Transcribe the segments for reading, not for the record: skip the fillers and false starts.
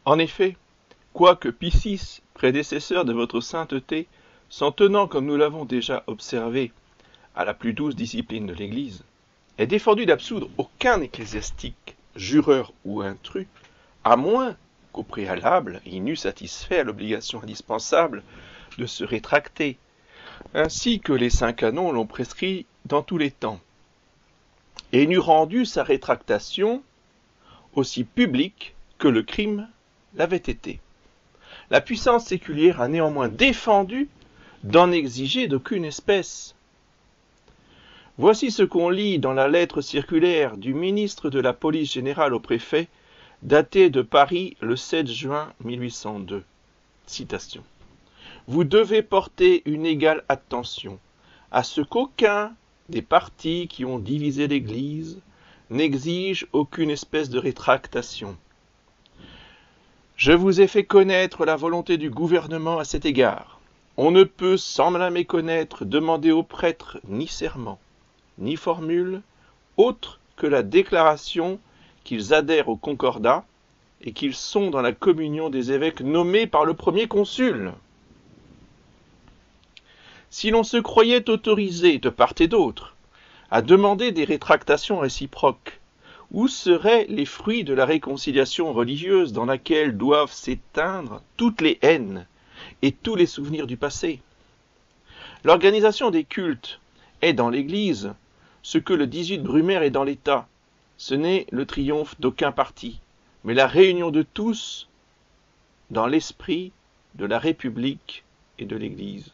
En effet, quoique Piscis, prédécesseur de votre sainteté, s'en tenant, comme nous l'avons déjà observé, à la plus douce discipline de l'Église, est défendu d'absoudre aucun ecclésiastique, jureur ou intrus, à moins qu'au préalable il n'eût satisfait à l'obligation indispensable de se rétracter, ainsi que les saints canons l'ont prescrit dans tous les temps, et n'eût rendu sa rétractation aussi publique que le crime l'avait été. La puissance séculière a néanmoins défendu d'en exiger d'aucune espèce. Voici ce qu'on lit dans la lettre circulaire du ministre de la police générale au préfet, datée de Paris le 7 juin 1802. Citation. Vous devez porter une égale attention à ce qu'aucun des partis qui ont divisé l'Église n'exige aucune espèce de rétractation. Je vous ai fait connaître la volonté du gouvernement à cet égard. On ne peut, sans la méconnaître, demander aux prêtres ni serment, ni formule, autre que la déclaration qu'ils adhèrent au concordat et qu'ils sont dans la communion des évêques nommés par le premier consul. Si l'on se croyait autorisé de part et d'autre à demander des rétractations réciproques, où seraient les fruits de la réconciliation religieuse dans laquelle doivent s'éteindre toutes les haines et tous les souvenirs du passé? L'organisation des cultes est dans l'Église ce que le 18 Brumaire est dans l'État. Ce n'est le triomphe d'aucun parti, mais la réunion de tous dans l'esprit de la République et de l'Église.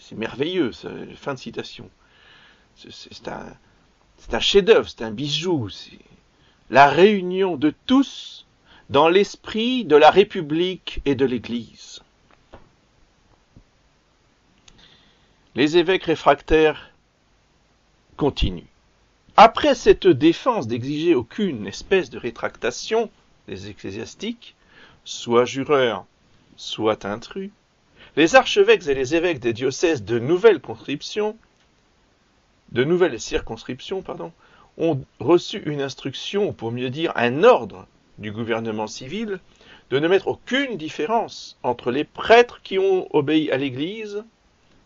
C'est merveilleux, ça, fin de citation. C'est un chef-d'œuvre, c'est un bijou. C'est la réunion de tous dans l'esprit de la République et de l'Église. Les évêques réfractaires continuent. Après cette défense d'exiger aucune espèce de rétractation des ecclésiastiques, soit jureurs, soit intrus, les archevêques et les évêques des diocèses de nouvelles circonscriptions, ont reçu une instruction, ou pour mieux dire un ordre du gouvernement civil, de ne mettre aucune différence entre les prêtres qui ont obéi à l'Église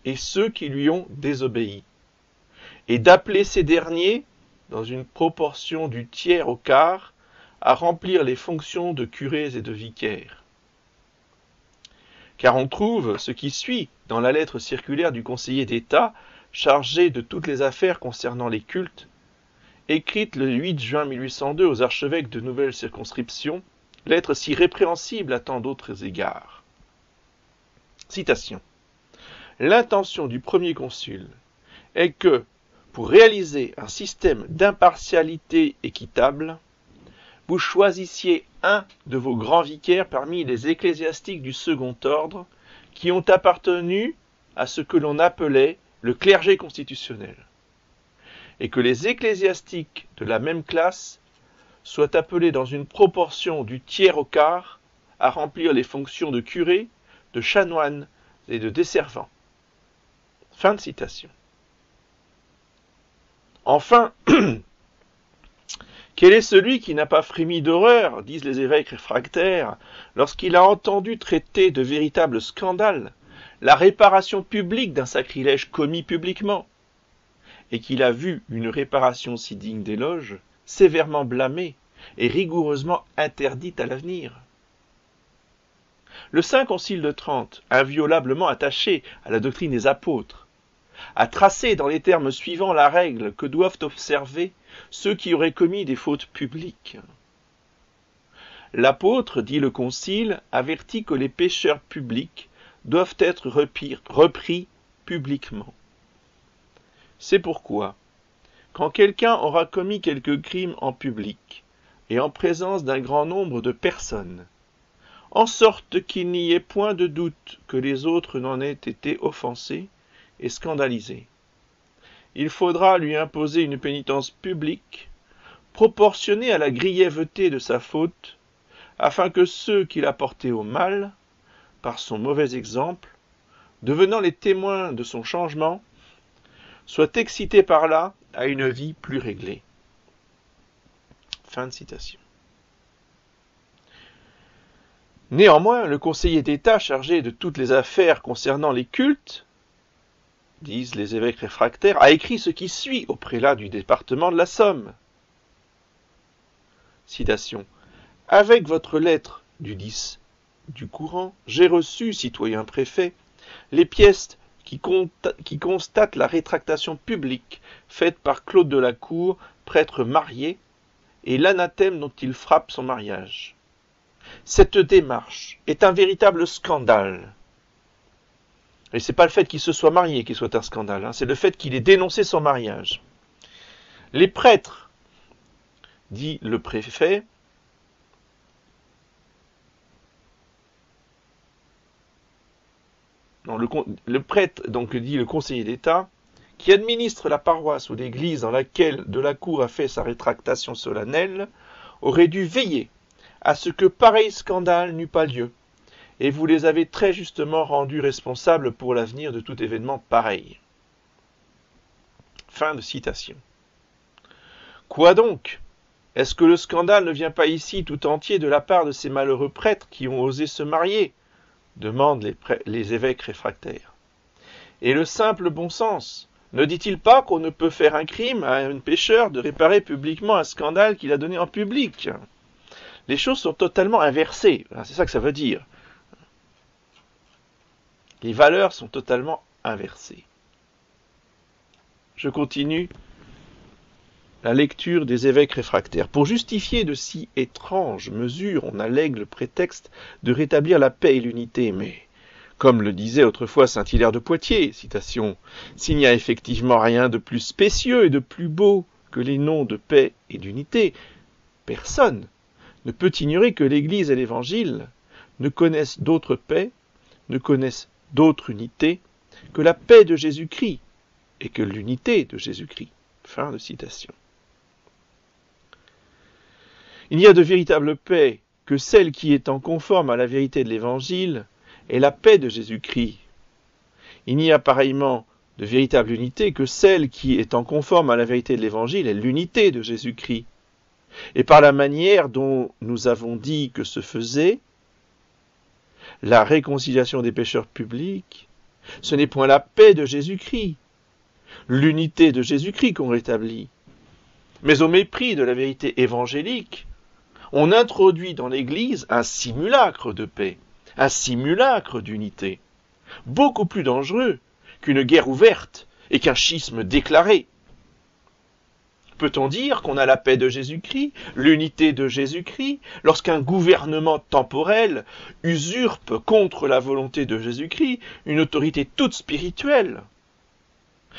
et ceux qui lui ont désobéi, et d'appeler ces derniers, dans une proportion du tiers au quart, à remplir les fonctions de curés et de vicaires. Car on trouve ce qui suit dans la lettre circulaire du conseiller d'État chargé de toutes les affaires concernant les cultes, écrite le 8 juin 1802 aux archevêques de nouvelles circonscriptions, lettre si répréhensible à tant d'autres égards. Citation. L'intention du premier consul est que, pour réaliser un système d'impartialité équitable, vous choisissiez un de vos grands vicaires parmi les ecclésiastiques du second ordre qui ont appartenu à ce que l'on appelait le clergé constitutionnel, et que les ecclésiastiques de la même classe soient appelés dans une proportion du tiers au quart à remplir les fonctions de curé, de chanoine et de desservant. Fin de citation. Enfin, quel est celui qui n'a pas frémi d'horreur, disent les évêques réfractaires, lorsqu'il a entendu traiter de véritable scandale la réparation publique d'un sacrilège commis publiquement, et qu'il a vu une réparation si digne d'éloge, sévèrement blâmée et rigoureusement interdite à l'avenir. Le Saint Concile de Trente, inviolablement attaché à la doctrine des apôtres, a tracé dans les termes suivants la règle que doivent observer ceux qui auraient commis des fautes publiques. L'apôtre, dit le Concile, avertit que les pécheurs publics doivent être repris publiquement. C'est pourquoi, quand quelqu'un aura commis quelque crime en public et en présence d'un grand nombre de personnes, en sorte qu'il n'y ait point de doute que les autres n'en aient été offensés et scandalisés, il faudra lui imposer une pénitence publique proportionnée à la grièveté de sa faute, afin que ceux qu'il a portés au mal, par son mauvais exemple, devenant les témoins de son changement, soient excités par là à une vie plus réglée. Fin de citation. Néanmoins, le conseiller d'État chargé de toutes les affaires concernant les cultes, disent les évêques réfractaires, a écrit ce qui suit au prélat du département de la Somme. Citation. « Avec votre lettre du 10 du courant, j'ai reçu, citoyen préfet, les pièces qui constatent la rétractation publique faite par Claude de la Cour, prêtre marié, et l'anathème dont il frappe son mariage. Cette démarche est un véritable scandale. » Et c'est pas le fait qu'il se soit marié qui soit un scandale, c'est le fait qu'il ait dénoncé son mariage. Les prêtres, dit le préfet, le prêtre, donc dit le conseiller d'État, qui administre la paroisse ou l'église dans laquelle Delacour a fait sa rétractation solennelle, aurait dû veiller à ce que pareil scandale n'eût pas lieu, et vous les avez très justement rendus responsables pour l'avenir de tout événement pareil. Fin de citation. Quoi donc? Est-ce que le scandale ne vient pas ici tout entier de la part de ces malheureux prêtres qui ont osé se marier? Demandent les évêques réfractaires. Et le simple bon sens, ne dit-il pas qu'on ne peut faire un crime à un pécheur de réparer publiquement un scandale qu'il a donné en public? Les choses sont totalement inversées, c'est ça que ça veut dire. Les valeurs sont totalement inversées. Je continue la lecture des évêques réfractaires. Pour justifier de si étranges mesures, on allègue le prétexte de rétablir la paix et l'unité, mais, comme le disait autrefois saint Hilaire de Poitiers, citation, « S'il n'y a effectivement rien de plus spécieux et de plus beau que les noms de paix et d'unité, personne ne peut ignorer que l'Église et l'Évangile ne connaissent d'autre paix, ne connaissent d'autre unité que la paix de Jésus-Christ et que l'unité de Jésus-Christ. » Fin de citation. Il n'y a de véritable paix que celle qui, étant conforme à la vérité de l'Évangile, est la paix de Jésus-Christ. Il n'y a pareillement de véritable unité que celle qui, étant conforme à la vérité de l'Évangile, est l'unité de Jésus-Christ. Et par la manière dont nous avons dit que se faisait la réconciliation des pécheurs publics, ce n'est point la paix de Jésus-Christ, l'unité de Jésus-Christ qu'on rétablit. Mais au mépris de la vérité évangélique, on introduit dans l'Église un simulacre de paix, un simulacre d'unité, beaucoup plus dangereux qu'une guerre ouverte et qu'un schisme déclaré. Peut-on dire qu'on a la paix de Jésus-Christ, l'unité de Jésus-Christ, lorsqu'un gouvernement temporel usurpe contre la volonté de Jésus-Christ une autorité toute spirituelle,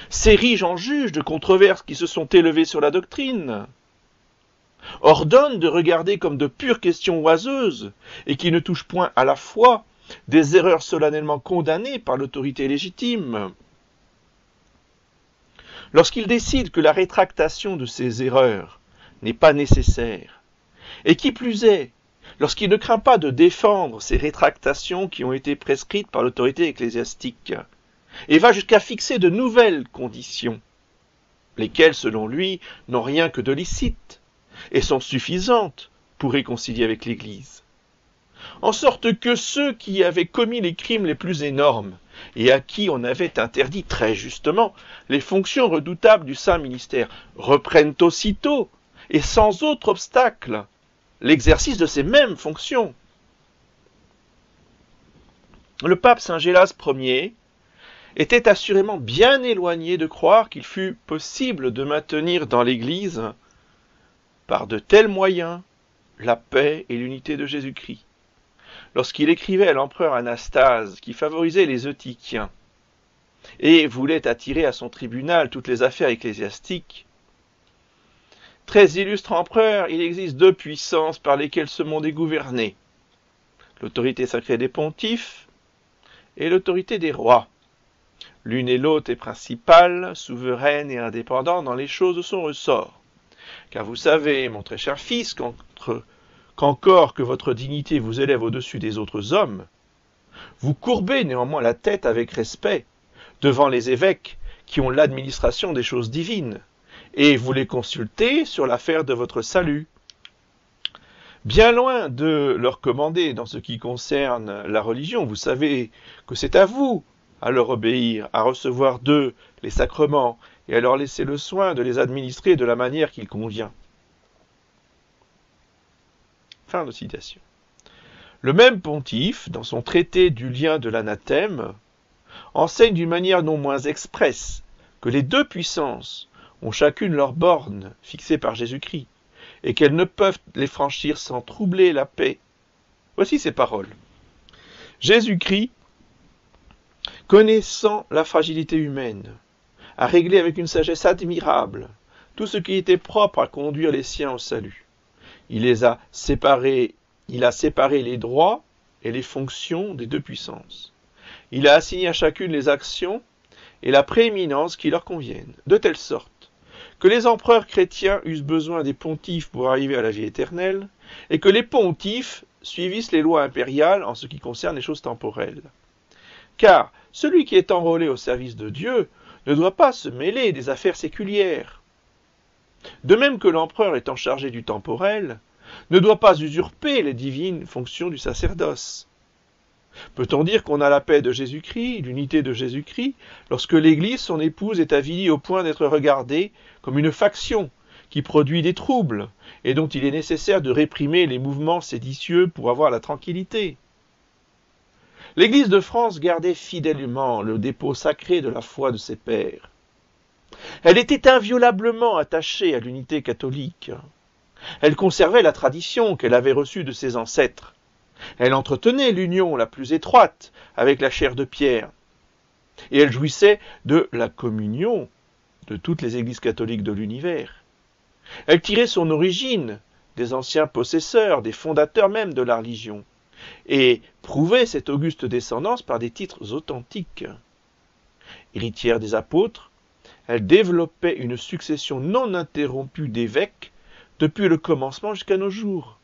s'érige en juge de controverses qui se sont élevées sur la doctrine, ordonne de regarder comme de pures questions oiseuses et qui ne touchent point à la foi des erreurs solennellement condamnées par l'autorité légitime. Lorsqu'il décide que la rétractation de ces erreurs n'est pas nécessaire, et qui plus est, lorsqu'il ne craint pas de défendre ces rétractations qui ont été prescrites par l'autorité ecclésiastique, et va jusqu'à fixer de nouvelles conditions, lesquelles, selon lui, n'ont rien que de licite, et sont suffisantes pour réconcilier avec l'Église. En sorte que ceux qui avaient commis les crimes les plus énormes, et à qui on avait interdit très justement les fonctions redoutables du saint ministère, reprennent aussitôt, et sans autre obstacle, l'exercice de ces mêmes fonctions. Le pape Saint Gélas Ier était assurément bien éloigné de croire qu'il fût possible de maintenir dans l'Église, par de tels moyens, la paix et l'unité de Jésus-Christ. Lorsqu'il écrivait à l'empereur Anastase, qui favorisait les Eutychiens, et voulait attirer à son tribunal toutes les affaires ecclésiastiques, « Très illustre empereur, il existe deux puissances par lesquelles ce monde est gouverné, l'autorité sacrée des pontifes et l'autorité des rois. L'une et l'autre est principale, souveraine et indépendante dans les choses de son ressort. Car vous savez, mon très cher fils, qu'encore que votre dignité vous élève au-dessus des autres hommes, vous courbez néanmoins la tête avec respect devant les évêques qui ont l'administration des choses divines, et vous les consultez sur l'affaire de votre salut. Bien loin de leur commander dans ce qui concerne la religion, vous savez que c'est à vous à leur obéir, à recevoir d'eux les sacrements et à leur laisser le soin de les administrer de la manière qu'il convient. Fin de citation. Le même pontife, dans son traité du lien de l'anathème, enseigne d'une manière non moins expresse que les deux puissances ont chacune leurs bornes fixées par Jésus-Christ, et qu'elles ne peuvent les franchir sans troubler la paix. Voici ces paroles. Jésus-Christ, connaissant la fragilité humaine, a réglé avec une sagesse admirable tout ce qui était propre à conduire les siens au salut. Il a séparé les droits et les fonctions des deux puissances. Il a assigné à chacune les actions et la prééminence qui leur conviennent, de telle sorte que les empereurs chrétiens eussent besoin des pontifes pour arriver à la vie éternelle, et que les pontifes suivissent les lois impériales en ce qui concerne les choses temporelles. Car celui qui est enrôlé au service de Dieu ne doit pas se mêler des affaires séculières. De même que l'empereur étant chargé du temporel, ne doit pas usurper les divines fonctions du sacerdoce. Peut-on dire qu'on a la paix de Jésus-Christ, l'unité de Jésus-Christ, lorsque l'Église, son épouse, est avilie au point d'être regardée comme une faction qui produit des troubles et dont il est nécessaire de réprimer les mouvements séditieux pour avoir la tranquillité? L'Église de France gardait fidèlement le dépôt sacré de la foi de ses pères. Elle était inviolablement attachée à l'unité catholique. Elle conservait la tradition qu'elle avait reçue de ses ancêtres. Elle entretenait l'union la plus étroite avec la chair de Pierre. Et elle jouissait de la communion de toutes les églises catholiques de l'univers. Elle tirait son origine des anciens possesseurs, des fondateurs même de la religion, et prouvait cette auguste descendance par des titres authentiques. Héritière des apôtres, elle développait une succession non interrompue d'évêques depuis le commencement jusqu'à nos jours.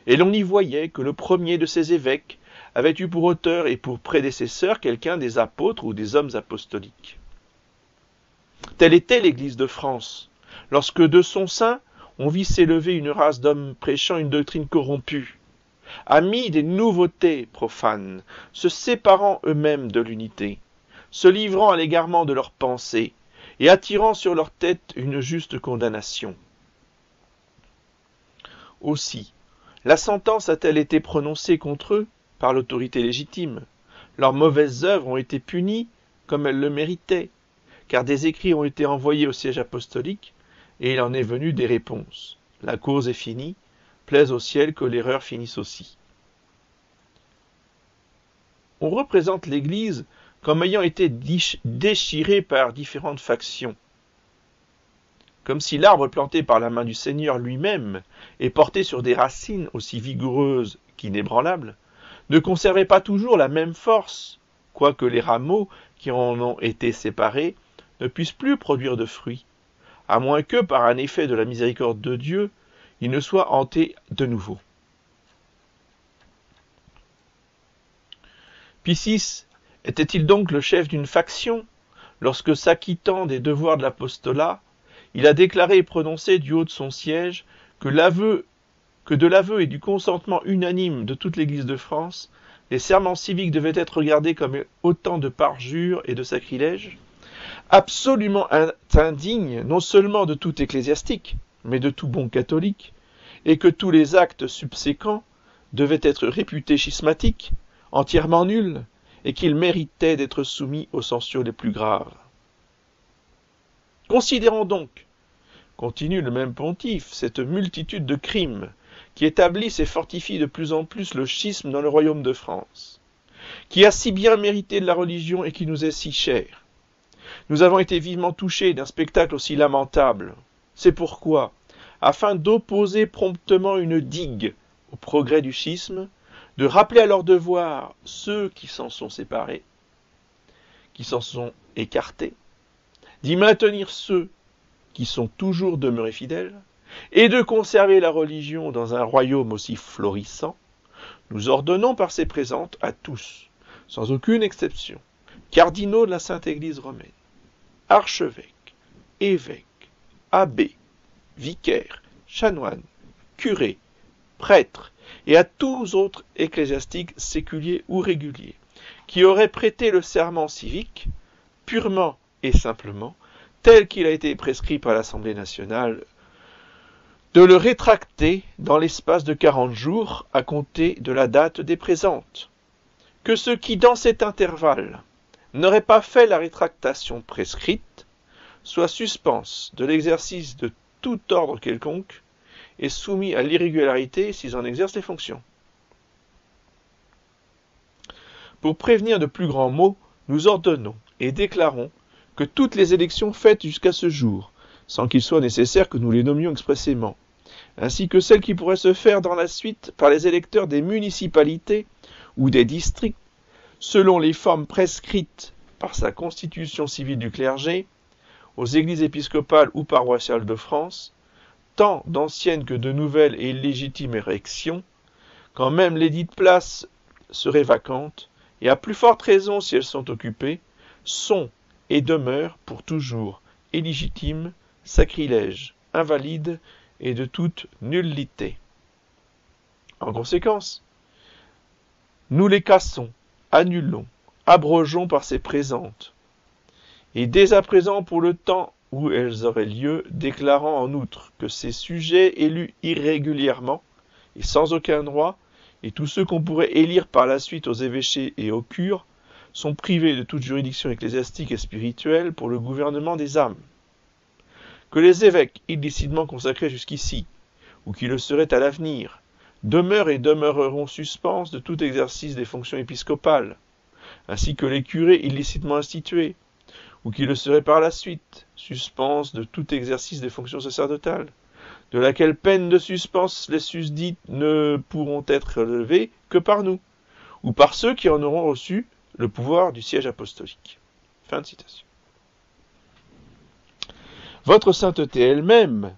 Et l'on y voyait que le premier de ces évêques avait eu pour auteur et pour prédécesseur quelqu'un des apôtres ou des hommes apostoliques. Telle était l'Église de France, lorsque de son sein on vit s'élever une race d'hommes prêchant une doctrine corrompue, amis des nouveautés profanes, se séparant eux-mêmes de l'unité, se livrant à l'égarement de leurs pensées et attirant sur leur tête une juste condamnation. Aussi, la sentence a-t-elle été prononcée contre eux par l'autorité légitime? Leurs mauvaises œuvres ont été punies comme elles le méritaient, car des écrits ont été envoyés au siège apostolique, et il en est venu des réponses. La cause est finie, plaise au ciel que l'erreur finisse aussi. On représente l'Église comme ayant été déchirée par différentes factions, comme si l'arbre planté par la main du Seigneur lui-même et porté sur des racines aussi vigoureuses qu'inébranlables, ne conservait pas toujours la même force, quoique les rameaux qui en ont été séparés ne puissent plus produire de fruits, à moins que, par un effet de la miséricorde de Dieu, ils ne soient hantés de nouveau. Pie VI était-il donc le chef d'une faction, lorsque, s'acquittant des devoirs de l'apostolat, il a déclaré et prononcé du haut de son siège que de l'aveu et du consentement unanime de toute l'Église de France, les serments civiques devaient être regardés comme autant de parjures et de sacrilèges, absolument indignes non seulement de tout ecclésiastique, mais de tout bon catholique, et que tous les actes subséquents devaient être réputés schismatiques, entièrement nuls, et qu'ils méritaient d'être soumis aux censures les plus graves. Considérons donc, continue le même pontife, cette multitude de crimes qui établissent et fortifient de plus en plus le schisme dans le royaume de France, qui a si bien mérité de la religion et qui nous est si cher. Nous avons été vivement touchés d'un spectacle aussi lamentable. C'est pourquoi, afin d'opposer promptement une digue au progrès du schisme, de rappeler à leur devoir ceux qui s'en sont séparés, qui s'en sont écartés, d'y maintenir ceux qui sont toujours demeurés fidèles, et de conserver la religion dans un royaume aussi florissant, nous ordonnons par ces présentes à tous, sans aucune exception, cardinaux de la Sainte Église romaine, archevêques, évêques, abbés, vicaires, chanoines, curés, prêtres et à tous autres ecclésiastiques séculiers ou réguliers, qui auraient prêté le serment civique, purement et simplement, tel qu'il a été prescrit par l'Assemblée nationale, de le rétracter dans l'espace de 40 jours à compter de la date des présentes. Que ceux qui, dans cet intervalle, n'auraient pas fait la rétractation prescrite, soient suspens de l'exercice de tout ordre quelconque et soumis à l'irrégularité s'ils en exercent les fonctions. Pour prévenir de plus grands maux, nous ordonnons et déclarons que toutes les élections faites jusqu'à ce jour, sans qu'il soit nécessaire que nous les nommions expressément, ainsi que celles qui pourraient se faire dans la suite par les électeurs des municipalités ou des districts, selon les formes prescrites par sa constitution civile du clergé, aux églises épiscopales ou paroissiales de France, tant d'anciennes que de nouvelles et illégitimes érections, quand même lesdites places seraient vacantes, et à plus forte raison si elles sont occupées, sont et demeurent pour toujours illégitimes, sacrilèges, invalides et de toute nullité. En conséquence, nous les cassons, annulons, abrogeons par ces présentes, et dès à présent pour le temps où elles auraient lieu, déclarant en outre que ces sujets élus irrégulièrement et sans aucun droit, et tous ceux qu'on pourrait élire par la suite aux évêchés et aux cures, sont privés de toute juridiction ecclésiastique et spirituelle pour le gouvernement des âmes. Que les évêques illicitement consacrés jusqu'ici, ou qui le seraient à l'avenir, demeurent et demeureront suspens de tout exercice des fonctions épiscopales, ainsi que les curés illicitement institués, ou qui le seraient par la suite, suspens de tout exercice des fonctions sacerdotales, de laquelle peine de suspens les susdites ne pourront être relevées que par nous, ou par ceux qui en auront reçu le pouvoir du siège apostolique. Fin de citation. Votre sainteté elle-même,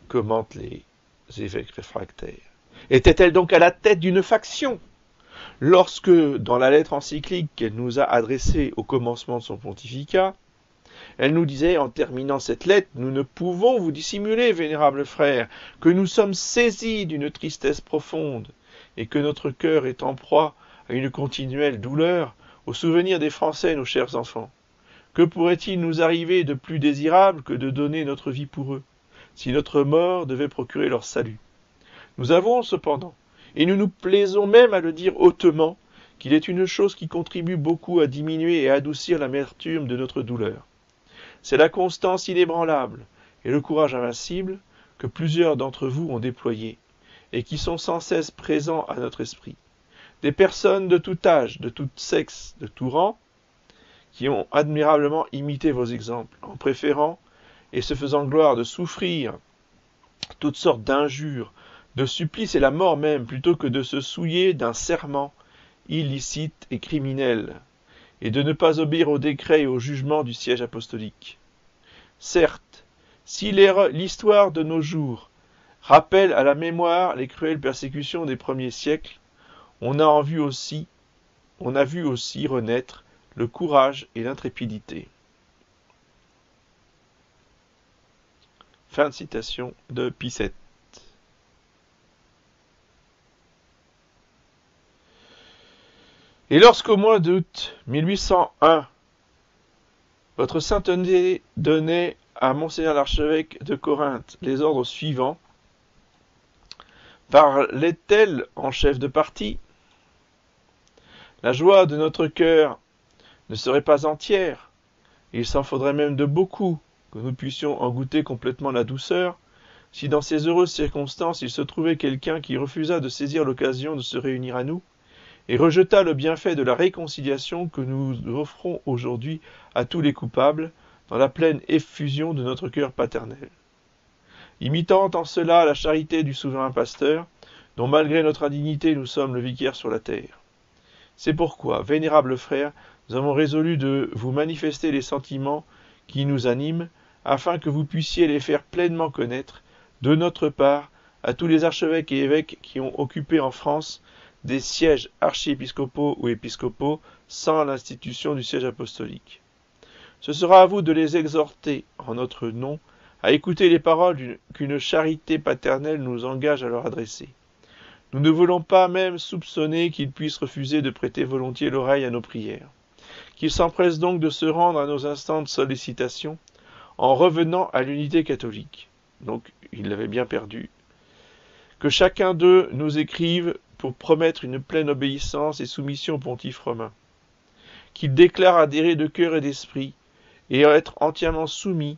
commentent les évêques réfractaires, était-elle donc à la tête d'une faction, lorsque, dans la lettre encyclique qu'elle nous a adressée au commencement de son pontificat, elle nous disait, en terminant cette lettre, « Nous ne pouvons vous dissimuler, vénérables frères, que nous sommes saisis d'une tristesse profonde, et que notre cœur est en proie à une continuelle douleur au souvenir des Français, nos chers enfants. Que pourrait-il nous arriver de plus désirable que de donner notre vie pour eux, si notre mort devait procurer leur salut? Nous avons cependant, et nous nous plaisons même à le dire hautement, qu'il est une chose qui contribue beaucoup à diminuer et à adoucir l'amertume de notre douleur. C'est la constance inébranlable et le courage invincible que plusieurs d'entre vous ont déployés, et qui sont sans cesse présents à notre esprit. Des personnes de tout âge, de tout sexe, de tout rang, qui ont admirablement imité vos exemples, en préférant et se faisant gloire de souffrir toutes sortes d'injures, de supplices et la mort même, plutôt que de se souiller d'un serment illicite et criminel, et de ne pas obéir aux décrets et aux jugements du siège apostolique. Certes, si l'histoire de nos jours rappelle à la mémoire les cruelles persécutions des premiers siècles, on a vu aussi renaître le courage et l'intrépidité. Fin de citation de Pie VII. Et lorsqu'au mois d'août 1801, votre sainteté donnait à Monseigneur l'archevêque de Corinthe les ordres suivants, parlait-elle en chef de parti? La joie de notre cœur ne serait pas entière, et il s'en faudrait même de beaucoup que nous puissions en goûter complètement la douceur, si dans ces heureuses circonstances il se trouvait quelqu'un qui refusa de saisir l'occasion de se réunir à nous, et rejeta le bienfait de la réconciliation que nous offrons aujourd'hui à tous les coupables, dans la pleine effusion de notre cœur paternel. Imitant en cela la charité du souverain pasteur, dont malgré notre indignité nous sommes le vicaire sur la terre. C'est pourquoi, vénérables frères, nous avons résolu de vous manifester les sentiments qui nous animent, afin que vous puissiez les faire pleinement connaître, de notre part, à tous les archevêques et évêques qui ont occupé en France des sièges archiépiscopaux ou épiscopaux sans l'institution du siège apostolique. Ce sera à vous de les exhorter, en notre nom, à écouter les paroles qu'une charité paternelle nous engage à leur adresser. Nous ne voulons pas même soupçonner qu'ils puissent refuser de prêter volontiers l'oreille à nos prières, qu'ils s'empressent donc de se rendre à nos instants de sollicitation en revenant à l'unité catholique. Donc, ils l'avaient bien perdu. Que chacun d'eux nous écrive pour promettre une pleine obéissance et soumission au pontife romain, qu'il déclare adhérer de cœur et d'esprit et être entièrement soumis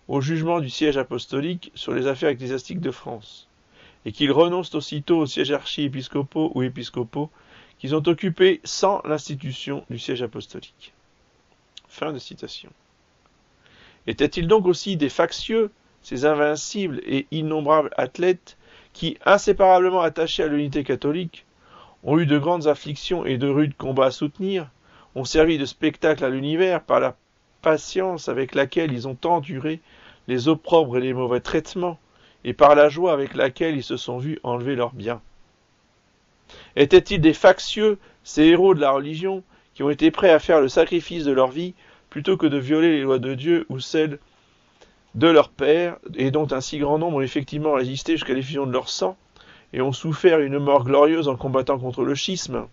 au jugement du siège apostolique sur les affaires ecclésiastiques de France, et qu'ils renoncent aussitôt aux sièges archiépiscopaux ou épiscopaux qu'ils ont occupés sans l'institution du siège apostolique. Fin de citation. Étaient-ils donc aussi des factieux, ces invincibles et innombrables athlètes qui, inséparablement attachés à l'unité catholique, ont eu de grandes afflictions et de rudes combats à soutenir, ont servi de spectacle à l'univers par la patience avec laquelle ils ont enduré les opprobres et les mauvais traitements, et par la joie avec laquelle ils se sont vus enlever leurs biens? Étaient-ils des factieux, ces héros de la religion, qui ont été prêts à faire le sacrifice de leur vie plutôt que de violer les lois de Dieu ou celles de leur père, et dont un si grand nombre ont effectivement résisté jusqu'à l'effusion de leur sang, et ont souffert une mort glorieuse en combattant contre le schisme?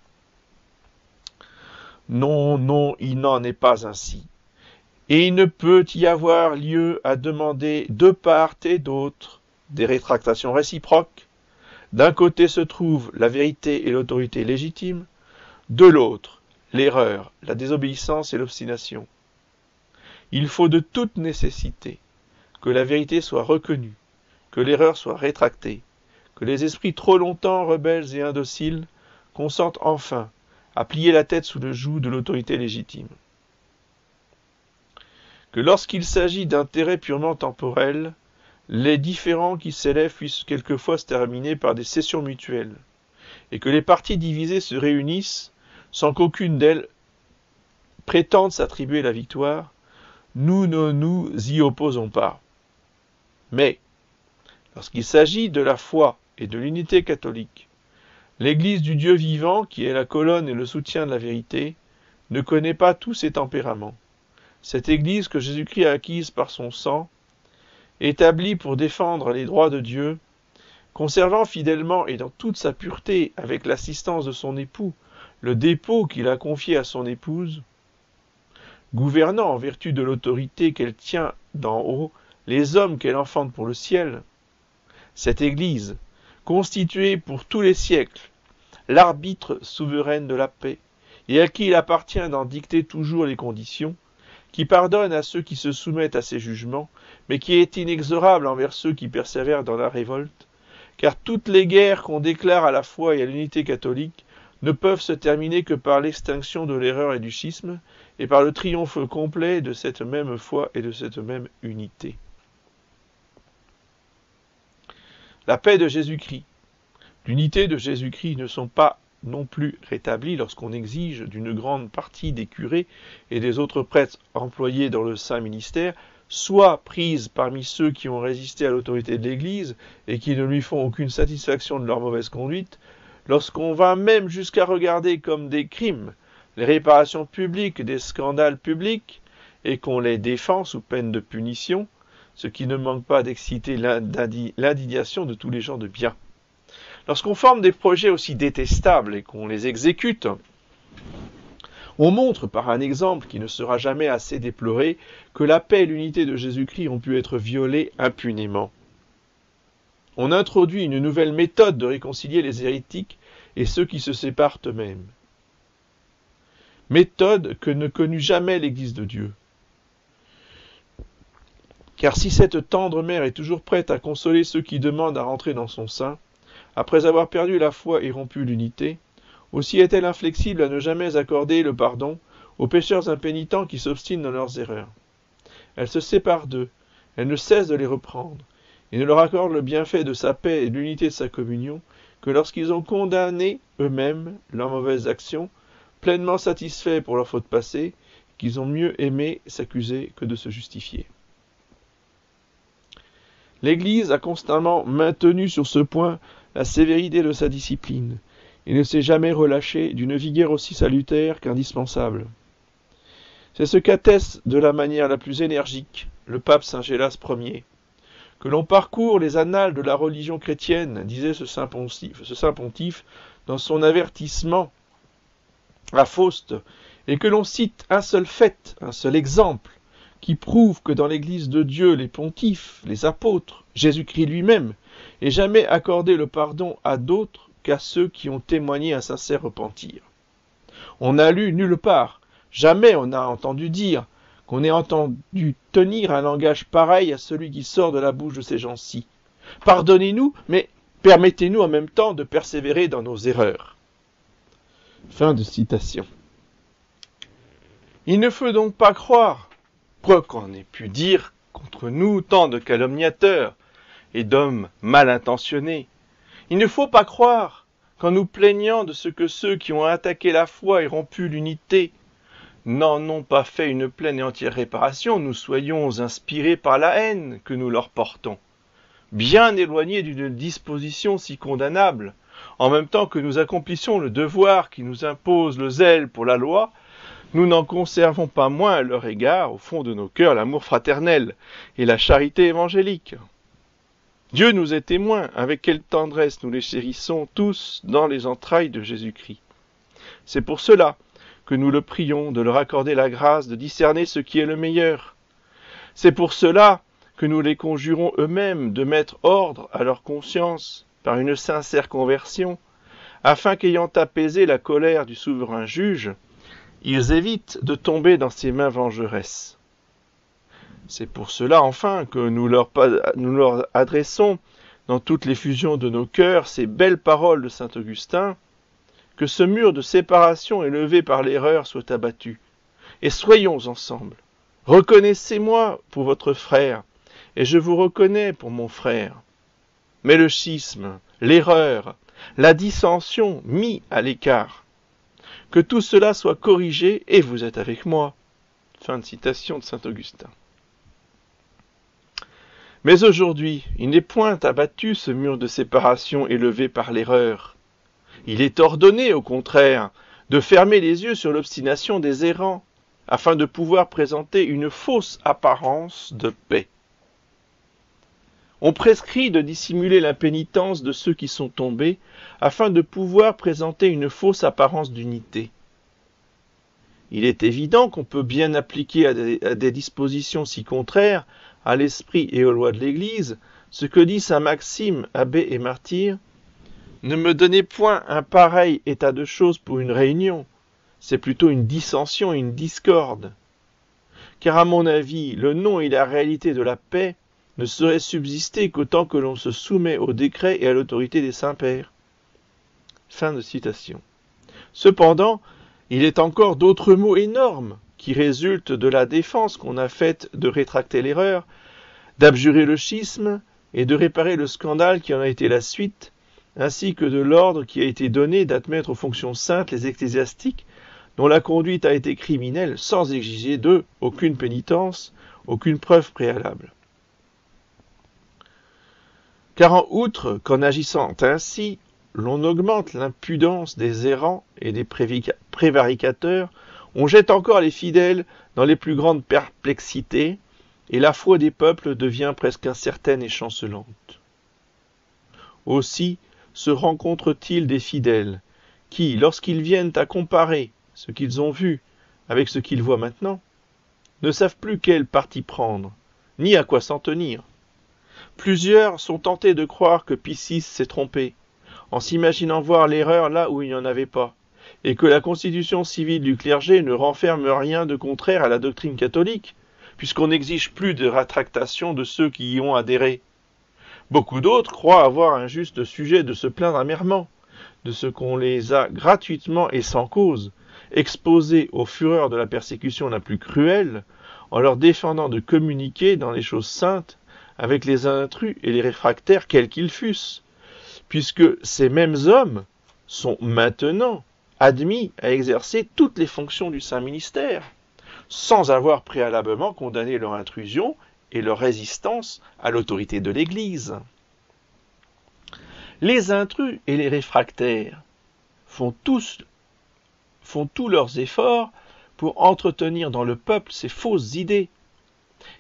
Non, non, il n'en est pas ainsi. Et il ne peut y avoir lieu à demander de part et d'autre des rétractations réciproques. D'un côté se trouve la vérité et l'autorité légitime, de l'autre l'erreur, la désobéissance et l'obstination. Il faut de toute nécessité que la vérité soit reconnue, que l'erreur soit rétractée, que les esprits trop longtemps rebelles et indociles consentent enfin à plier la tête sous le joug de l'autorité légitime. Que lorsqu'il s'agit d'intérêts purement temporels, les différends qui s'élèvent puissent quelquefois se terminer par des cessions mutuelles, et que les parties divisées se réunissent sans qu'aucune d'elles prétende s'attribuer la victoire, nous ne nous y opposons pas. Mais, lorsqu'il s'agit de la foi et de l'unité catholique, l'Église du Dieu vivant, qui est la colonne et le soutien de la vérité, ne connaît pas tous ces tempéraments. Cette Église que Jésus-Christ a acquise par son sang, établie pour défendre les droits de Dieu, conservant fidèlement et dans toute sa pureté, avec l'assistance de son époux, le dépôt qu'il a confié à son épouse, gouvernant en vertu de l'autorité qu'elle tient d'en haut les hommes qu'elle enfante pour le ciel, cette Église, constituée pour tous les siècles, l'arbitre souveraine de la paix, et à qui il appartient d'en dicter toujours les conditions, qui pardonne à ceux qui se soumettent à ses jugements, mais qui est inexorable envers ceux qui persévèrent dans la révolte, car toutes les guerres qu'on déclare à la foi et à l'unité catholique ne peuvent se terminer que par l'extinction de l'erreur et du schisme, et par le triomphe complet de cette même foi et de cette même unité. La paix de Jésus-Christ, l'unité de Jésus-Christ ne sont pas non plus rétablies lorsqu'on exige d'une grande partie des curés et des autres prêtres employés dans le saint ministère, soit prises parmi ceux qui ont résisté à l'autorité de l'Église et qui ne lui font aucune satisfaction de leur mauvaise conduite, lorsqu'on va même jusqu'à regarder comme des crimes les réparations publiques des scandales publics et qu'on les défend sous peine de punition, ce qui ne manque pas d'exciter l'indignation de tous les gens de bien. Lorsqu'on forme des projets aussi détestables et qu'on les exécute, on montre par un exemple qui ne sera jamais assez déploré que la paix et l'unité de Jésus-Christ ont pu être violées impunément. On introduit une nouvelle méthode de réconcilier les hérétiques et ceux qui se séparent eux-mêmes. Méthode que ne connut jamais l'Église de Dieu. Car si cette tendre mère est toujours prête à consoler ceux qui demandent à rentrer dans son sein, après avoir perdu la foi et rompu l'unité, aussi est-elle inflexible à ne jamais accorder le pardon aux pécheurs impénitents qui s'obstinent dans leurs erreurs. Elle se sépare d'eux, elle ne cesse de les reprendre, et ne leur accorde le bienfait de sa paix et de l'unité de sa communion que lorsqu'ils ont condamné eux-mêmes leurs mauvaises actions, pleinement satisfaits pour leurs fautes passées, qu'ils ont mieux aimé s'accuser que de se justifier. L'Église a constamment maintenu sur ce point la sévérité de sa discipline, et ne s'est jamais relâchée d'une vigueur aussi salutaire qu'indispensable. C'est ce qu'atteste de la manière la plus énergique le pape Saint Gélas Ier, que l'on parcourt les annales de la religion chrétienne, disait ce saint pontife dans son avertissement à Faust, et que l'on cite un seul fait, un seul exemple, qui prouve que dans l'Église de Dieu, les pontifes, les apôtres, Jésus-Christ lui-même, n'aient jamais accordé le pardon à d'autres qu'à ceux qui ont témoigné un sincère repentir. On n'a lu nulle part, jamais on n'a entendu dire qu'on ait entendu tenir un langage pareil à celui qui sort de la bouche de ces gens-ci. Pardonnez-nous, mais permettez-nous en même temps de persévérer dans nos erreurs. Fin de citation. Il ne faut donc pas croire, quoi qu'on ait pu dire contre nous tant de calomniateurs et d'hommes mal intentionnés, il ne faut pas croire qu'en nous plaignant de ce que ceux qui ont attaqué la foi et rompu l'unité n'en ont pas fait une pleine et entière réparation, nous soyons inspirés par la haine que nous leur portons, bien éloignés d'une disposition si condamnable, en même temps que nous accomplissons le devoir qui nous impose le zèle pour la loi, nous n'en conservons pas moins à leur égard, au fond de nos cœurs, l'amour fraternel et la charité évangélique. Dieu nous est témoin, avec quelle tendresse nous les chérissons tous dans les entrailles de Jésus-Christ. C'est pour cela que nous le prions de leur accorder la grâce de discerner ce qui est le meilleur. C'est pour cela que nous les conjurons eux-mêmes de mettre ordre à leur conscience par une sincère conversion, afin qu'ayant apaisé la colère du souverain juge, ils évitent de tomber dans ses mains vengeresses. C'est pour cela, enfin, que nous leur adressons, dans toutes les fusions de nos cœurs, ces belles paroles de saint Augustin, que ce mur de séparation élevé par l'erreur soit abattu. Et soyons ensemble. Reconnaissez-moi pour votre frère, et je vous reconnais pour mon frère. Mais le schisme, l'erreur, la dissension mis à l'écart, que tout cela soit corrigé, et vous êtes avec moi. Fin de citation de saint Augustin. Mais aujourd'hui, il n'est point abattu ce mur de séparation élevé par l'erreur. Il est ordonné, au contraire, de fermer les yeux sur l'obstination des errants, afin de pouvoir présenter une fausse apparence de paix. On prescrit de dissimuler l'impénitence de ceux qui sont tombés, afin de pouvoir présenter une fausse apparence d'unité. Il est évident qu'on peut bien appliquer à des dispositions si contraires à l'esprit et aux lois de l'Église ce que dit saint Maxime, abbé et martyr. Ne me donnez point un pareil état de choses pour une réunion, c'est plutôt une dissension et une discorde. Car à mon avis, le nom et la réalité de la paix ne seraient subsister qu'autant que l'on se soumet au décret et à l'autorité des saints-pères. Fin de citation. Cependant, il est encore d'autres mots énormes qui résultent de la défense qu'on a faite de rétracter l'erreur, d'abjurer le schisme et de réparer le scandale qui en a été la suite, ainsi que de l'ordre qui a été donné d'admettre aux fonctions saintes les ecclésiastiques dont la conduite a été criminelle sans exiger d'eux aucune pénitence, aucune preuve préalable. Car en outre qu'en agissant ainsi, l'on augmente l'impudence des errants et des prévaricateurs, on jette encore les fidèles dans les plus grandes perplexités, et la foi des peuples devient presque incertaine et chancelante. Aussi se rencontre-t-il des fidèles qui, lorsqu'ils viennent à comparer ce qu'ils ont vu avec ce qu'ils voient maintenant, ne savent plus quel parti prendre, ni à quoi s'en tenir. Plusieurs sont tentés de croire que Pie VI s'est trompé, en s'imaginant voir l'erreur là où il n'y en avait pas, et que la constitution civile du clergé ne renferme rien de contraire à la doctrine catholique, puisqu'on n'exige plus de rétractation de ceux qui y ont adhéré. Beaucoup d'autres croient avoir un juste sujet de se plaindre amèrement, de ce qu'on les a gratuitement et sans cause exposés aux fureurs de la persécution la plus cruelle, en leur défendant de communiquer dans les choses saintes avec les intrus et les réfractaires quels qu'ils fussent, puisque ces mêmes hommes sont maintenant admis à exercer toutes les fonctions du saint ministère, sans avoir préalablement condamné leur intrusion et leur résistance à l'autorité de l'Église. Les intrus et les réfractaires font tous leurs efforts pour entretenir dans le peuple ces fausses idées,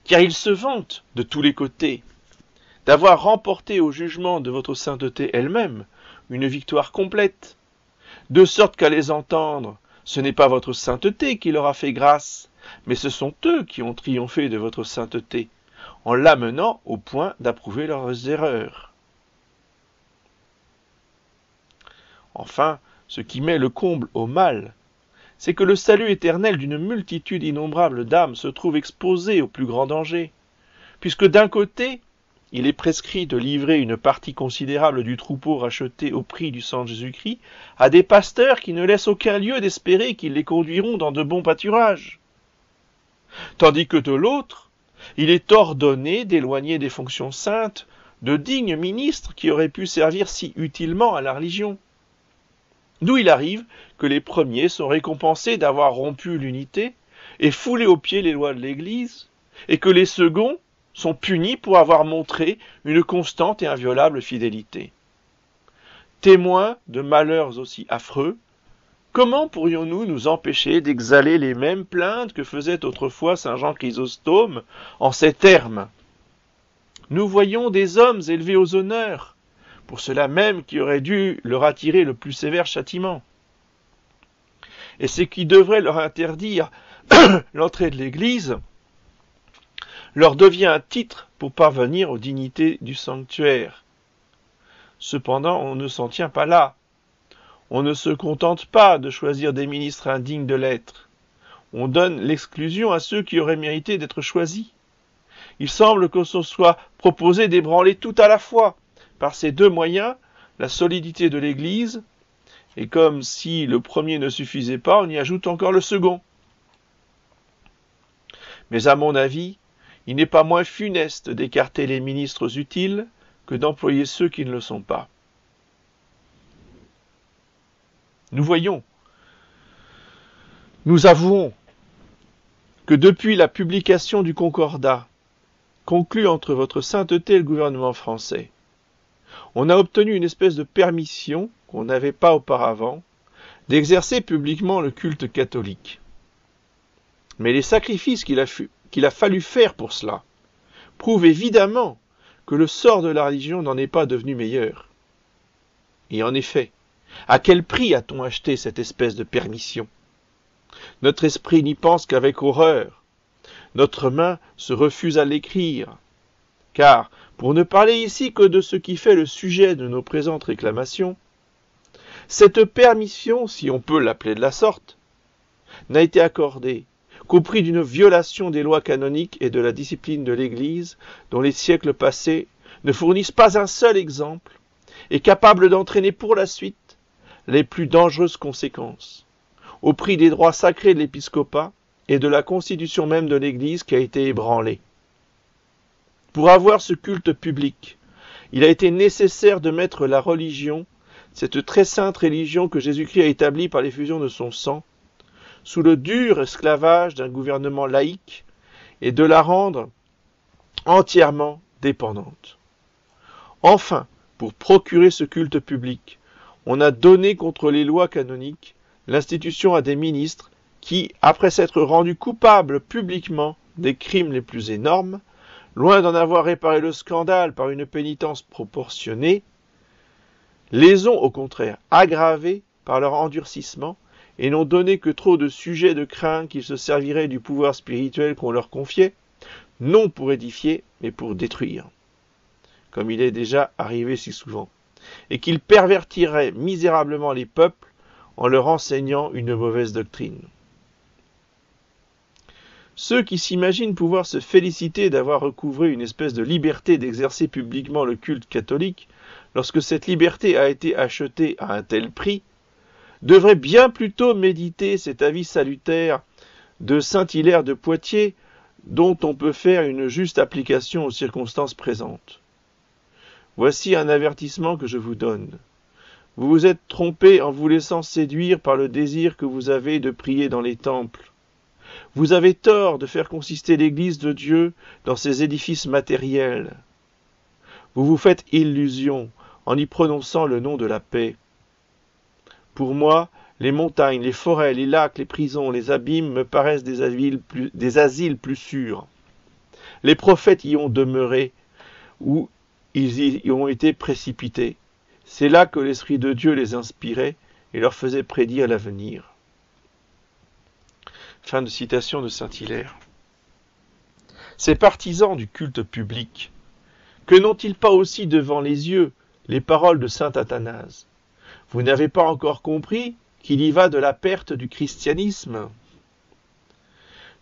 car ils se vantent de tous les côtés d'avoir remporté au jugement de votre sainteté elle-même une victoire complète, de sorte qu'à les entendre, ce n'est pas votre sainteté qui leur a fait grâce, mais ce sont eux qui ont triomphé de votre sainteté, en l'amenant au point d'approuver leurs erreurs. Enfin, ce qui met le comble au mal, c'est que le salut éternel d'une multitude innombrable d'âmes se trouve exposé au plus grand danger, puisque d'un côté, il est prescrit de livrer une partie considérable du troupeau racheté au prix du sang de Jésus-Christ à des pasteurs qui ne laissent aucun lieu d'espérer qu'ils les conduiront dans de bons pâturages. Tandis que de l'autre, il est ordonné d'éloigner des fonctions saintes de dignes ministres qui auraient pu servir si utilement à la religion. D'où il arrive que les premiers sont récompensés d'avoir rompu l'unité et foulé aux pieds les lois de l'Église, et que les seconds sont punis pour avoir montré une constante et inviolable fidélité. Témoins de malheurs aussi affreux, comment pourrions-nous nous empêcher d'exhaler les mêmes plaintes que faisait autrefois saint Jean Chrysostome en ces termes ? Nous voyons des hommes élevés aux honneurs, pour cela même qui aurait dû leur attirer le plus sévère châtiment. Et ce qui devrait leur interdire l'entrée de l'Église leur devient un titre pour parvenir aux dignités du sanctuaire. Cependant, on ne s'en tient pas là. On ne se contente pas de choisir des ministres indignes de l'être. On donne l'exclusion à ceux qui auraient mérité d'être choisis. Il semble que ce soit proposé d'ébranler tout à la fois, par ces deux moyens, la solidité de l'Église, et comme si le premier ne suffisait pas, on y ajoute encore le second. Mais à mon avis, il n'est pas moins funeste d'écarter les ministres utiles que d'employer ceux qui ne le sont pas. Nous avouons que depuis la publication du Concordat, conclu entre votre sainteté et le gouvernement français, on a obtenu une espèce de permission qu'on n'avait pas auparavant d'exercer publiquement le culte catholique. Mais les sacrifices qu'il a fallu faire pour cela prouvent évidemment que le sort de la religion n'en est pas devenu meilleur. Et en effet, à quel prix a-t-on acheté cette espèce de permission ? Notre esprit n'y pense qu'avec horreur. Notre main se refuse à l'écrire. Car, pour ne parler ici que de ce qui fait le sujet de nos présentes réclamations, cette permission, si on peut l'appeler de la sorte, n'a été accordée qu'au prix d'une violation des lois canoniques et de la discipline de l'Église, dont les siècles passés ne fournissent pas un seul exemple, et capable d'entraîner pour la suite les plus dangereuses conséquences, au prix des droits sacrés de l'épiscopat et de la constitution même de l'Église qui a été ébranlée. Pour avoir ce culte public, il a été nécessaire de mettre la religion, cette très sainte religion que Jésus-Christ a établie par l'effusion de son sang, sous le dur esclavage d'un gouvernement laïque et de la rendre entièrement dépendante. Enfin, pour procurer ce culte public, on a donné contre les lois canoniques l'institution à des ministres qui, après s'être rendus coupables publiquement des crimes les plus énormes, loin d'en avoir réparé le scandale par une pénitence proportionnée, les ont au contraire aggravés par leur endurcissement et n'ont donné que trop de sujets de crainte qu'ils se serviraient du pouvoir spirituel qu'on leur confiait, non pour édifier, mais pour détruire, comme il est déjà arrivé si souvent, et qu'ils pervertiraient misérablement les peuples en leur enseignant une mauvaise doctrine. Ceux qui s'imaginent pouvoir se féliciter d'avoir recouvré une espèce de liberté d'exercer publiquement le culte catholique, lorsque cette liberté a été achetée à un tel prix, devraient bien plutôt méditer cet avis salutaire de saint Hilaire de Poitiers, dont on peut faire une juste application aux circonstances présentes. Voici un avertissement que je vous donne. Vous vous êtes trompé en vous laissant séduire par le désir que vous avez de prier dans les temples. Vous avez tort de faire consister l'Église de Dieu dans ces édifices matériels. Vous vous faites illusion en y prononçant le nom de la paix. Pour moi, les montagnes, les forêts, les lacs, les prisons, les abîmes me paraissent des asiles plus sûrs. Les prophètes y ont demeuré, où ils y ont été précipités. C'est là que l'Esprit de Dieu les inspirait et leur faisait prédire l'avenir. Fin de citation de Saint-Hilaire. Ces partisans du culte public, que n'ont-ils pas aussi devant les yeux les paroles de saint Athanase? Vous n'avez pas encore compris qu'il y va de la perte du christianisme?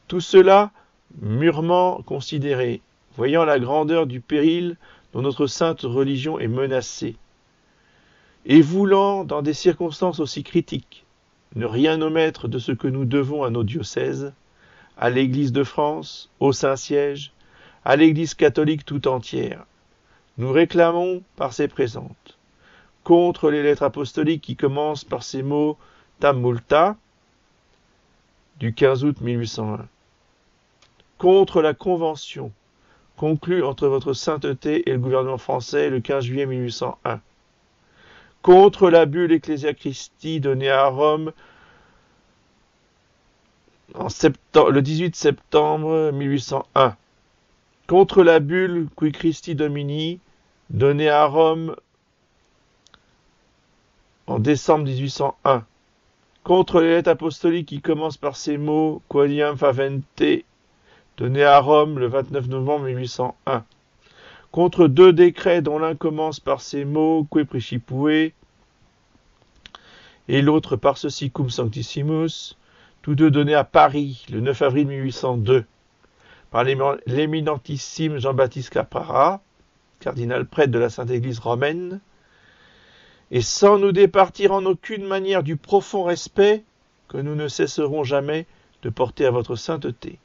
Tout cela mûrement considéré, voyant la grandeur du péril dont notre sainte religion est menacée, et voulant, dans des circonstances aussi critiques, ne rien omettre de ce que nous devons à nos diocèses, à l'Église de France, au Saint-Siège, à l'Église catholique tout entière, nous réclamons par ces présentes, contre les lettres apostoliques qui commencent par ces mots Tam Multa, du 15 août 1801, contre la convention conclue entre votre sainteté et le gouvernement français le 15 juillet 1801, contre la bulle Ecclesia Christi donnée à Rome le 18 septembre 1801, contre la bulle Qui Christi Domini donnée à Rome en décembre 1801, contre les lettres apostoliques qui commencent par ces mots Quoniam Favente donnés à Rome le 29 novembre 1801, contre deux décrets dont l'un commence par ces mots Que Principue et l'autre par ceci Cum Sanctissimus, tous deux donnés à Paris le 9 avril 1802 par l'éminentissime Jean-Baptiste Caprara, cardinal prêtre de la Sainte Église romaine, et sans nous départir en aucune manière du profond respect que nous ne cesserons jamais de porter à votre sainteté.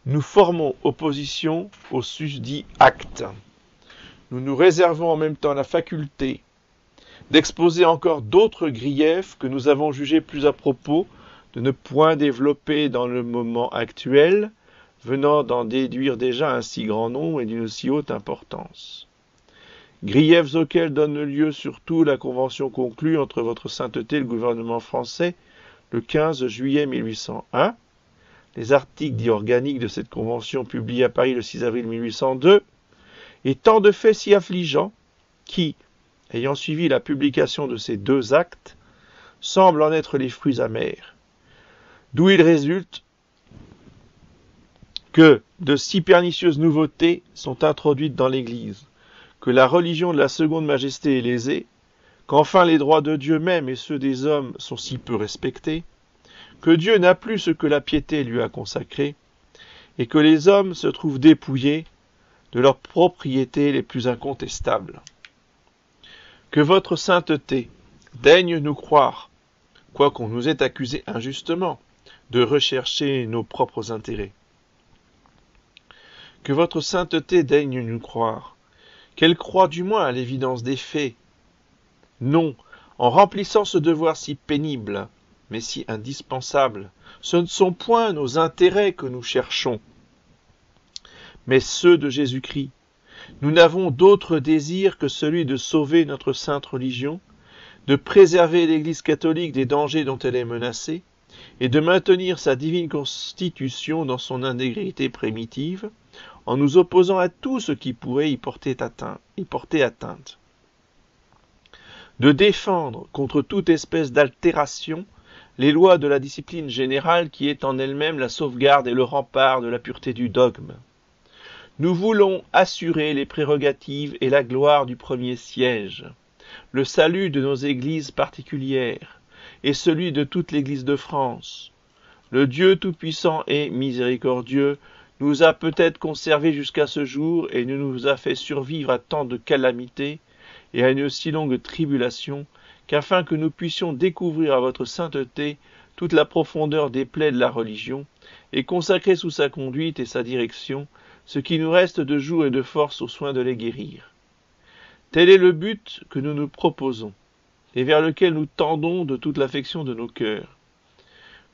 Nous formons opposition au susdit acte. Nous nous réservons en même temps la faculté d'exposer encore d'autres griefs que nous avons jugés plus à propos de ne point développer dans le moment actuel, venant d'en déduire déjà un si grand nombre et d'une si haute importance. Griefs auxquels donne lieu surtout la convention conclue entre votre sainteté et le gouvernement français le 15 juillet 1801, les articles dits organiques de cette convention publiés à Paris le 6 avril 1802, et tant de faits si affligeants qui, ayant suivi la publication de ces deux actes, semblent en être les fruits amers, d'où il résulte que de si pernicieuses nouveautés sont introduites dans l'Église, que la religion de la seconde majesté est lésée, qu'enfin les droits de Dieu même et ceux des hommes sont si peu respectés, que Dieu n'a plus ce que la piété lui a consacré, et que les hommes se trouvent dépouillés de leurs propriétés les plus incontestables. Que votre sainteté daigne nous croire, quoiqu'on nous ait accusés injustement de rechercher nos propres intérêts. Que votre sainteté daigne nous croire, qu'elle croit du moins à l'évidence des faits. Non, en remplissant ce devoir si pénible, mais si indispensable, ce ne sont point nos intérêts que nous cherchons, mais ceux de Jésus-Christ. Nous n'avons d'autre désir que celui de sauver notre sainte religion, de préserver l'Église catholique des dangers dont elle est menacée, et de maintenir sa divine constitution dans son intégrité primitive, en nous opposant à tout ce qui pourrait y porter atteinte. De défendre contre toute espèce d'altération les lois de la discipline générale qui est en elle-même la sauvegarde et le rempart de la pureté du dogme. Nous voulons assurer les prérogatives et la gloire du premier siège, le salut de nos églises particulières et celui de toute l'Église de France. Le Dieu tout-puissant et miséricordieux nous a peut-être conservés jusqu'à ce jour et ne nous a fait survivre à tant de calamités et à une si longue tribulation, qu'afin que nous puissions découvrir à votre sainteté toute la profondeur des plaies de la religion, et consacrer sous sa conduite et sa direction ce qui nous reste de jour et de force aux soins de les guérir. Tel est le but que nous nous proposons, et vers lequel nous tendons de toute l'affection de nos cœurs.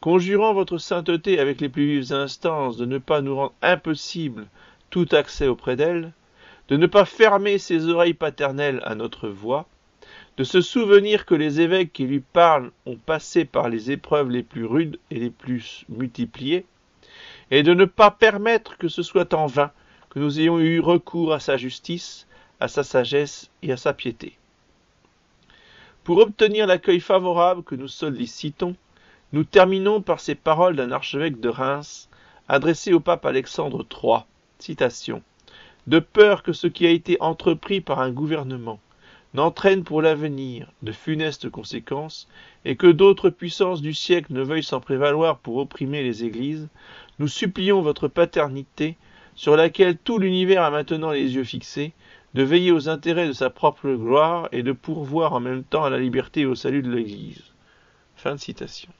Conjurant votre sainteté avec les plus vives instances de ne pas nous rendre impossible tout accès auprès d'elle, de ne pas fermer ses oreilles paternelles à notre voix, de se souvenir que les évêques qui lui parlent ont passé par les épreuves les plus rudes et les plus multipliées, et de ne pas permettre que ce soit en vain que nous ayons eu recours à sa justice, à sa sagesse et à sa piété. Pour obtenir l'accueil favorable que nous sollicitons, nous terminons par ces paroles d'un archevêque de Reims adressées au pape Alexandre III. Citation. « De peur que ce qui a été entrepris par un gouvernement n'entraîne pour l'avenir de funestes conséquences et que d'autres puissances du siècle ne veuillent s'en prévaloir pour opprimer les églises, nous supplions votre paternité, sur laquelle tout l'univers a maintenant les yeux fixés, de veiller aux intérêts de sa propre gloire et de pourvoir en même temps à la liberté et au salut de l'Église. » Fin de citation.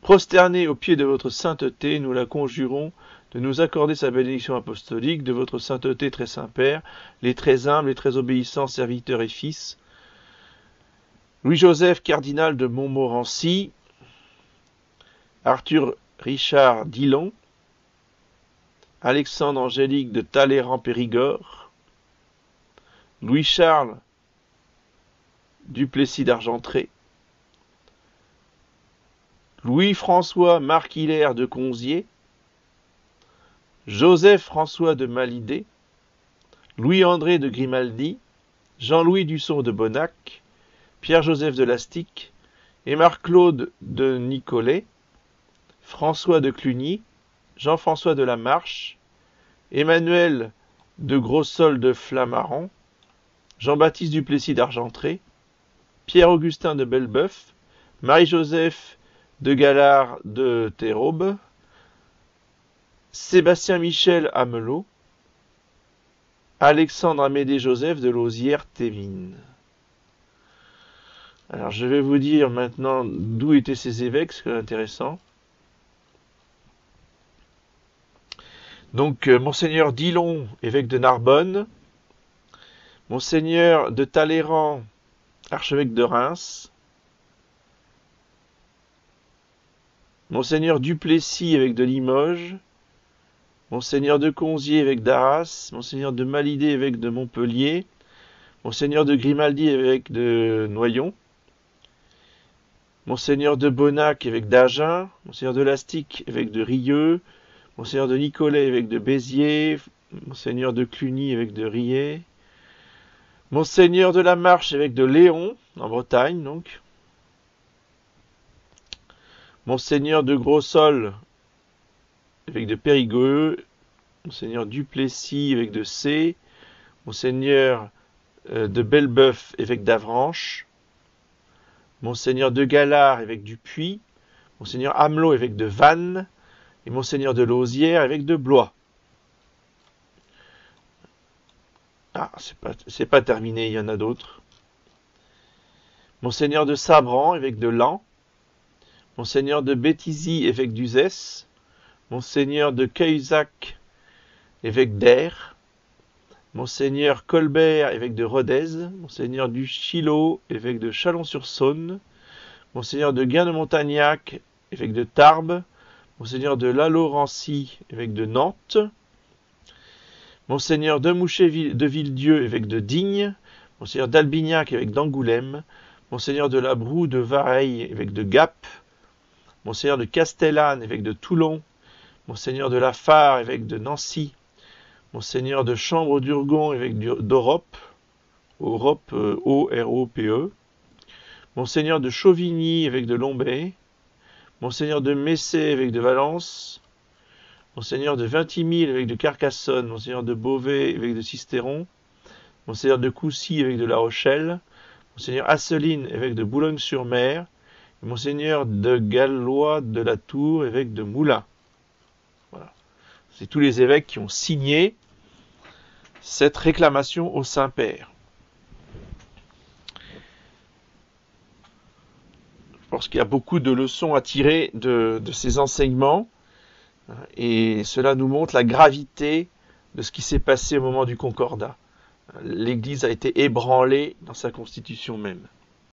Prosternés aux pieds de votre sainteté, nous la conjurons de nous accorder sa bénédiction apostolique, de votre sainteté très Saint-Père, les très humbles et très obéissants serviteurs et fils, Louis-Joseph, cardinal de Montmorency, Arthur Richard Dillon, Alexandre Angélique de Talleyrand-Périgord, Louis-Charles Duplessis d'Argentré, Louis-François Marc-Hilaire de Conzié, Joseph-François de Malydé, Louis-André de Grimaldi, Jean-Louis Dusson de Bonnac, Pierre-Joseph de Lastic, Émard-Claude de Nicolet, François de Cluny, Jean-François de la Marche, Emmanuel de Grossol de Flammarion, Jean-Baptiste Duplessis d'Argentré, Pierre-Augustin de Belbeuf, Marie-Joseph de Galard de Terraube, Sébastien Michel Amelot, Alexandre Amédée Joseph de Lauzière-Thévines. Alors je vais vous dire maintenant d'où étaient ces évêques, c'est intéressant. Donc Monseigneur Dillon, évêque de Narbonne, Monseigneur de Talleyrand, archevêque de Reims, Monseigneur Duplessis, évêque de Limoges, Monseigneur de Conzié, évêque d'Arras, Monseigneur de Malydé, évêque de Montpellier, Monseigneur de Grimaldi, évêque de Noyon, Monseigneur de Bonnac, évêque d'Agen, Monseigneur de Lastic, évêque de Rieux, Monseigneur de Nicolet, évêque de Béziers, Monseigneur de Cluny, évêque de Riez, Monseigneur de la Marche, évêque de Léon, en Bretagne donc, Monseigneur de Grossol, évêque de Périgueux, Monseigneur Duplessis, évêque de Sées, Monseigneur de Belbeuf, évêque d'Avranches, Monseigneur de Galard, évêque du Puy, Monseigneur Amelot, évêque de Vannes, et Monseigneur de Lauzière, évêque de Blois. Ah, c'est pas terminé, il y en a d'autres. Monseigneur de Sabran, évêque de Laon, Monseigneur de Béthisy, évêque d'Uzès, Monseigneur de Cahuzac, évêque d'Aire, Monseigneur Colbert, évêque de Rodez, Monseigneur du Chilot, évêque de Chalon-sur-Saône, Monseigneur de Guin-de-Montagnac, évêque de Tarbes, Monseigneur de Lalaurencie, évêque de Nantes, Monseigneur de Mouchet de Villedieu, évêque de Digne, Monseigneur d'Albignac, évêque d'Angoulême, Monseigneur de la Broue de Vareille, évêque de Gap, Monseigneur de Castellane, évêque de Toulon, Monseigneur de Lafare, évêque de Nancy, Monseigneur de Chambre d'Urgon, évêque d'Europe, O-R-O-P-E, Monseigneur de Chauvigny, évêque de Lombay, Monseigneur de Messé, évêque de Valence, Monseigneur de Vintimille, évêque de Carcassonne, Monseigneur de Beauvais, évêque de Sisteron, Monseigneur de Coucy, évêque de La Rochelle, Monseigneur Asseline, évêque de Boulogne-sur-Mer, et Monseigneur de Gallois de la Tour, évêque de Moulins. Voilà. C'est tous les évêques qui ont signé cette réclamation au Saint-Père. Je pense qu'il y a beaucoup de leçons à tirer de ces enseignements, et cela nous montre la gravité de ce qui s'est passé au moment du Concordat. L'Église a été ébranlée dans sa constitution même.